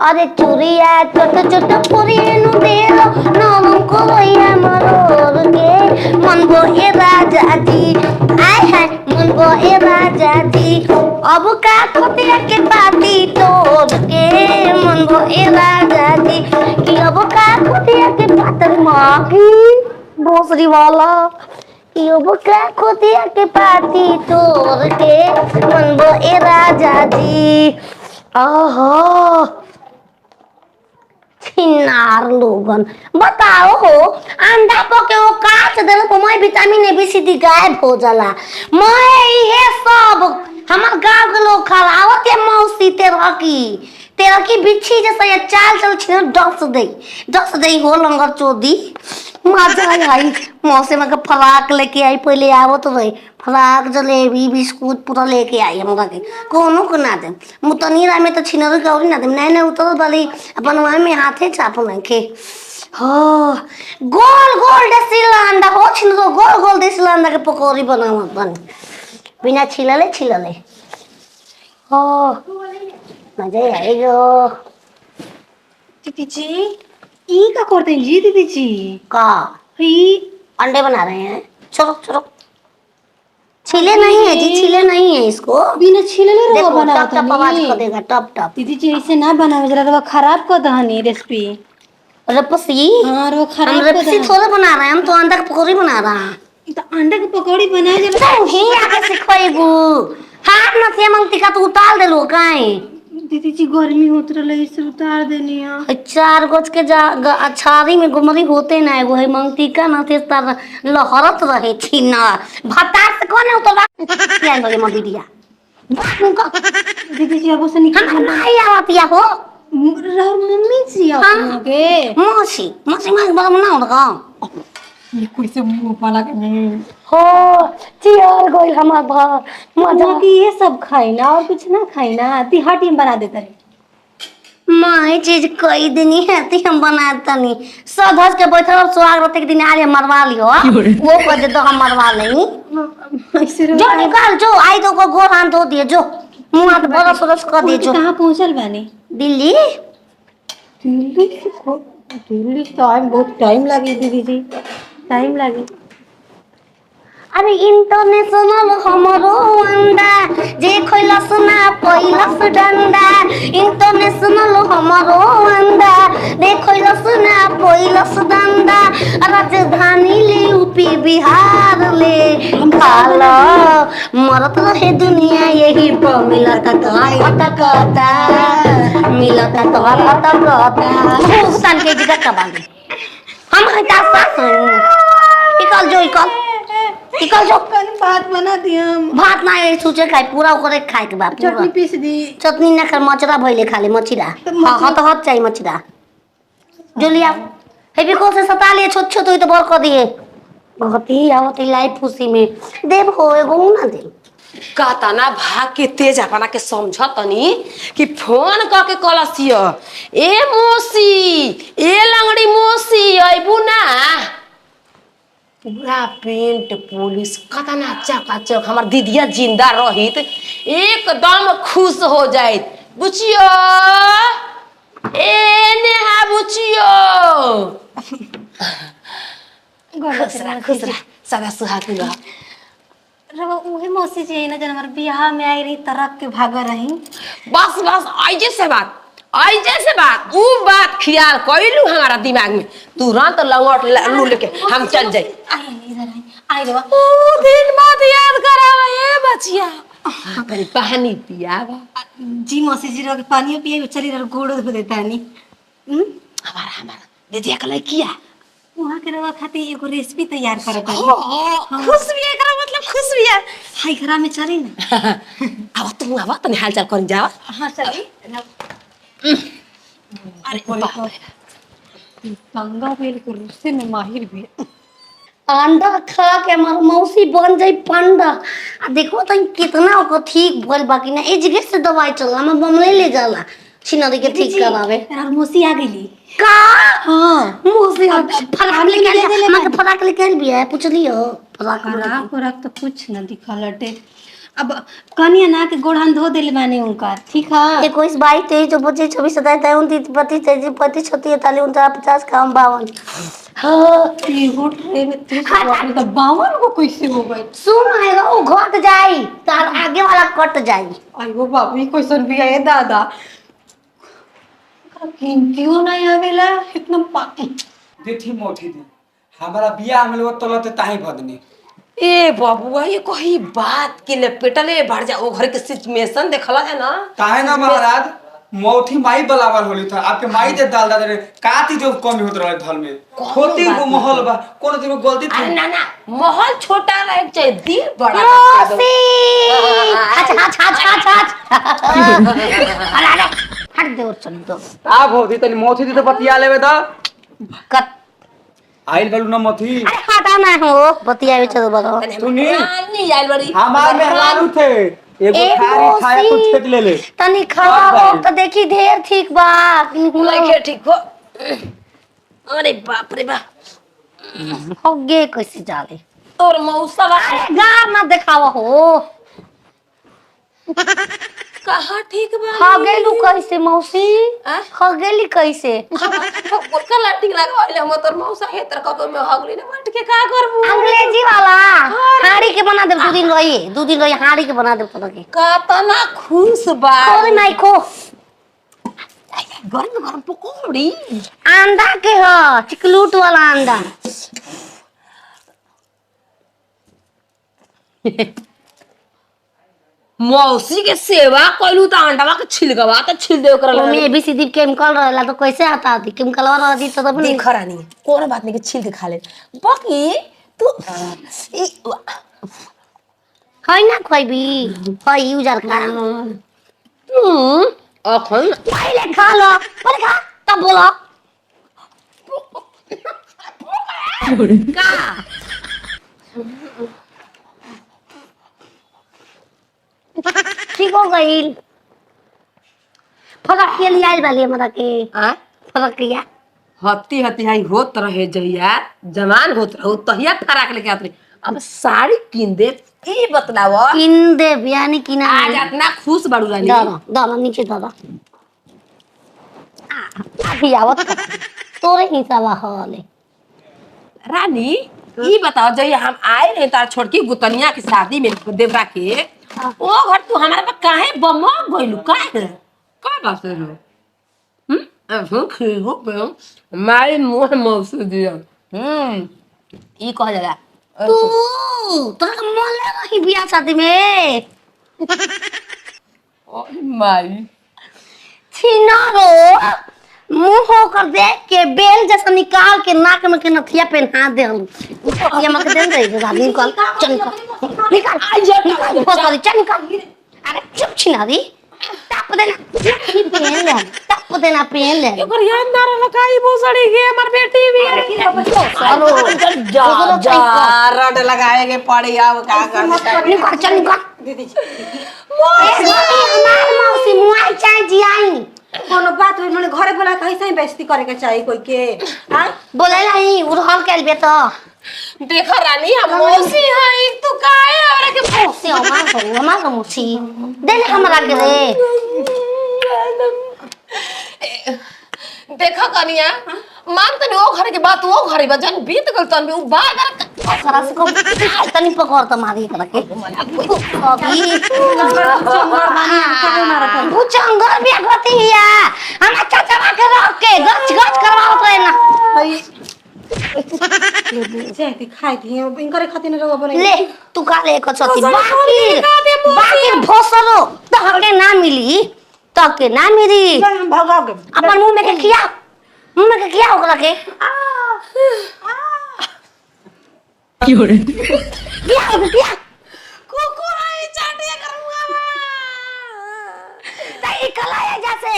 अरे चूड़िया छोट छोट पुरियनु देलो नरम कोइया मरोर के मन गो ए राजा जी आय हाय मन गो ए राजा जी अब का खोतिया के पाती तोड़ के मन गो ए राजा जी कि अब का खोतिया के पातर मागी भोसरी वाला कि अब का खोतिया के पाती तोड़ के मन गो ए राजा जी आहा छिनार लोगन बताओ हो अंडा पके वो काच देले तो मैं vitamin A B C D गायब हो जाला मैं ये सब हमार गांव के लोग खलावत है मौसी तेरा की बिच्छी जैसा ये चाल चल छिन दस दे हो लंगर चोदी मजा आई मौसी में फराक लेके आई पहले आवत रही फराक जलेबी बिस्कुट पूरा लेके आई हमरा के कोनो को ना दे मुतनीरा में तो छिनर के और ना दे नहीं उतर वाली अपन वहां में हाथे चाप नहीं के हो गोल गोल देसिला अंडा हो छिनरो गोल गोल देसिला अंडा के पकौड़ी बनाव बन बिना छिलले हो मजा आएगा दीदी जी ये क्या करते हैं जी दीदी जी का अंडे बना रहे हैं चलो छिले नहीं है जी छिले नहीं है इसको बिना छिले ले देखो बना टप टप आवाज कर देगा टप टप दीदी जी ऐसे ना बनावे जरा रवा खराब कर दहनी रेसिपी रपसी हां रवा हम खराब कर रपसी थोड़ा बना रहे हैं हम तो अंडा की पकौड़ी बना रहा हैं तो अंडा की पकौड़ी बनाए जरा तो ही आके सिखवाइबू हाथ न से मंगती का तो उतार देलो काहे दीदी जी गर्मी होत रहले इसे उतार देनी है चार गज के अछारी में गुमरी होते ना वो है मंगती का न थे तर लहरत रहे छी ना भत्ता से कोने तो क्या लगे मदी दिया दीदी जी अब से निकल हम नहीं आवतिया हो मम्मी जी आपके मौसी मां बड़ा बनाओ लगा ये कोई से मुंह वाला के नहीं हो चियर गोइल हमार भर मजा कि ये सब खाई ना और कुछ ना खाई ना तिहाटी में बना देता रे माई चीज कई दिन ही है हम बनाता नहीं सधस के बैठल स्वागत के दिन आरे मरवा लियो वो कर दे तो हम मरवा लेंगे जो निकाल जो आई तो को गोर हाथ धो दिए जो मुंह हाथ बरस बरस कर दिए जो कहां पहुंचल बानी दिल्ली दिल्ली बहुत टाइम लगी दीदी जी टाइम लगी अरे इंटरनेशनल हमरो अंडा जे खइलस ना पहिलस डंडा इंटरनेशनल हमरो अंडा जे खइलस ना पहिलस डंडा राजधानी ले यूपी बिहार ले खाला मरत रहे दुनिया यही पर मिलत कहता मिलत कहता हिंदुस्तान के जगह का बांधे हम हटा सास निकल जो भात बना दिया भात ना ये सोचे खाए पूरा ओकरे खाए के बाप चटनी पीस दी चटनी ना कर मचरा भइले खाले मचिरा हां तो हट चाहिए मचिरा जो लिया हे भी को से सता लिए छोट छोट होई तो बर कर दिए बहुत ही आवत लाइफ खुशी में देव हो एगो ना दे कहता ना भाग के तेज अपना के समझ तनी कि फोन क के कलसिय ए मौसी ए लंगड़ी मौसी अइबू ना पूरा पेंट पुलिस कता ना चकाचक हमार दीदिया जिंदा रहित एकदम खुश हो जाइत बुचियो ए नेहा बुचियो खुश रह सदा सुहाग रह रवा उहे मौसी जी ना जन हमार बियाह में आई रही तरक के भागा रही बस ऐजे से बात ऊ बात ख्याल कइलू हमारा दिमाग में तुरंत लंगोट लू लेके हम चल जाई आई रवा ऊ दिन मत याद करावा ए बचिया करी पानी पियावा जी मौसी जी रो के पानी पिए चली रो गोड़ धो देता नहीं हमारा दीदी का किया वहां के रवा खाती एगो रेसिपी तैयार करत है खुश भी एकरा मतलब खुश भी है हाय घरा में चली ना अब तनी हाल चाल कर जावा हां चली अरे बाप पंगा बेल को रुस्से में माहिर भी अंडा खा के हमार मौसी बन जाई पंडा आ देखो तो कितना ओको ठीक भइल बाकी ना ए जगह से दवाई चला हम बमले ले जाला छिनरी के ठीक करावे यार मौसी आ गईली का हां मौसी फराक लेके मां के फराक लेके भी है पूछ लियो फराक फराक तो कुछ ना दिखा लटे अब कनिया ना के गोड़हान धो देले माने उनका ठीक है 21 22 23 24 25 26 27 28 29 30 31 32 33 39 50 51 हाँ एगो ट्रे में 30 बाप रे, तो 52 को कैसे हो गए सुन आएगा वो घट जाई तार आगे वाला कट जाई आयो बाबू ये कैसन भी है दादा क्यों नहीं आवेला इतना देखी मोठी दी हमारा बियाह में लोग तलते ताही भदनी ए बाबुआ ये कोई बात के लिए पेटले भर जा ओ घर के सिचुएशन देखला है ना ताहे ना महाराज मोठी माई बलावल होली था आपके माई दे दाल दादे काती जो कमी होत रहे धल में छोटी वो महल बा कोनो दिन में गलती अरे थी ना ना महल छोटा रहे चाहिए दिल बड़ा मौसी अच्छा अच्छा अच्छा अच्छा अरे अरे हट दे और चल दो आप होती तनी मोठी दी तो बतिया लेवे तो कट आइल बलू ना मोठी अरे हटा ना हो बतिया चलो बताओ सुनी नहीं आइल बड़ी हमार मेहमान थे एगो ए खारी खाया कुछ मौसी। फेंक ले ले तनी खावा हो तो देखी ढेर ठीक बा लगे ठीक हो अरे बाप रे बाप हो गे कैसे जाले तोर मौसा अरे गार ना दिखावा हो कहाँ ठीक बा खा गेलू कैसे मौसी आ? खा गेली कैसे बोलका लाठी लगाइले हम तोर मौसा हे तर कब में हगली ने मट के का करबू अंग्रेजी वाला हाड़ी के बना दे 2 दिन रही हाड़ी के बना दे पता के कातना खुश बा खोल माई खो गरम गरम पकौड़ी अंडा के ह चिकलूट वाला अंडा मौसी के सेवा कइलू त अंडा के छिलगवा त छिल दे ओकरा ओमे एबीसीडी केमिकल रहला तो कैसे आता थी केमिकल वाला रहती तो तब नहीं देख रानी कोनो बात नहीं के छिल के खा ले बाकी तू है ना खोइबी है यूजर का अखन पहले खा लो पहले खा तब बोलो का ठीक हो गई फरक के लिए आई वाली हमरा के आ फरक किया हत्ती हत्ती हाई होत रहे जहिया जवान होत रहो तहिया फराक लेके आत रही अब साड़ी किन दे ई बतलाव किन दे बियानी किना आज इतना खुश बाड़ू रानी दादा दादा नीचे दादा अभी आवत कर। तोरे हिसाबा हले रानी ई बताओ जहिया हम आए रहे तार छोटकी गुतनिया की शादी में देवरा के ओ घर तू हमारे पे काहे बमो गइलू काहे का बात है अब खीगो पे मारी मुंह मौसू दिया ई कह जाला तू तोरा के मन ले रही बियाह शादी में ओए माई छिनारो मुंह होकर देख के बेल जैसा निकाल के नाक में के नथिया पहना दे हम ये मत दे रही आदमी निकाल चल निकाल आई जा निकाल पकड़ चल निकाल अरे चुप छिनारी टप देना नहीं पहन ले टप देना पहन ले एकर याद ना रहला काई भोसड़ी के हमर बेटी भी चलो जा जा रट लगाए के पड़ी अब का कर निकाल चल निकाल दीदी हमार मौसी मुआई चाहे जी आई कोनो बात होई मने घरे बोला कैसे ही बेइज्जती करे के चाहिए कोई के हां बोले नहीं उड़हल के बे तो देखा रानी हम मौसी हई तू काहे हमरा के मौसी हमार मौसी दे ले हमरा के रे देखा कनिया मान तनी ओ घर के बात ओ घर बजन बीत गल तन भी उ बागर खरा से को तनी पकड़ त मारी कर के अभी भुचंगर भी गति हिया हम चाचा के रख के गच गच करवाओ तो ना जे दिखाई दिए इनकरे खातिर रहो बने ले तू का ले को छती बाकी भोसरो तो हमके ना मिली तो के ना मिली हम भगाओ के अपन मुंह में के खिया मुंह में के खिया ओकरा के की हो रे खिया कुकुर आई चाटिया करूंगा तई कलाया जैसे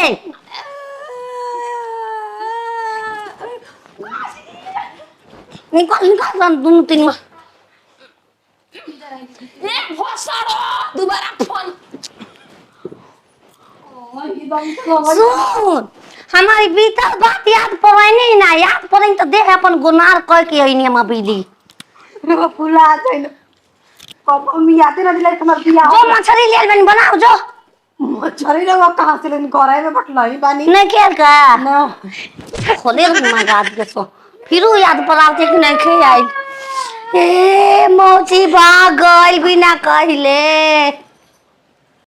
निकाल निकाल दोनों तीन में ए भोसड़ो दोबारा फोन सुन हमारी बीतल बात याद पड़े नहीं ना याद पड़े तो देख अपन गुनार कह के आई हम बिली रो फुला गइल हम याद ना दिला हमार बियाह जो मछली ले बन बनाओ जो मछली रवा कहां से लेन घरे में बटलाई बानी नहीं खेल का ना खोले मगाद के सो फिर याद पड़ाते कि नहीं खे आई ए मौसी भाग गई बिना कहले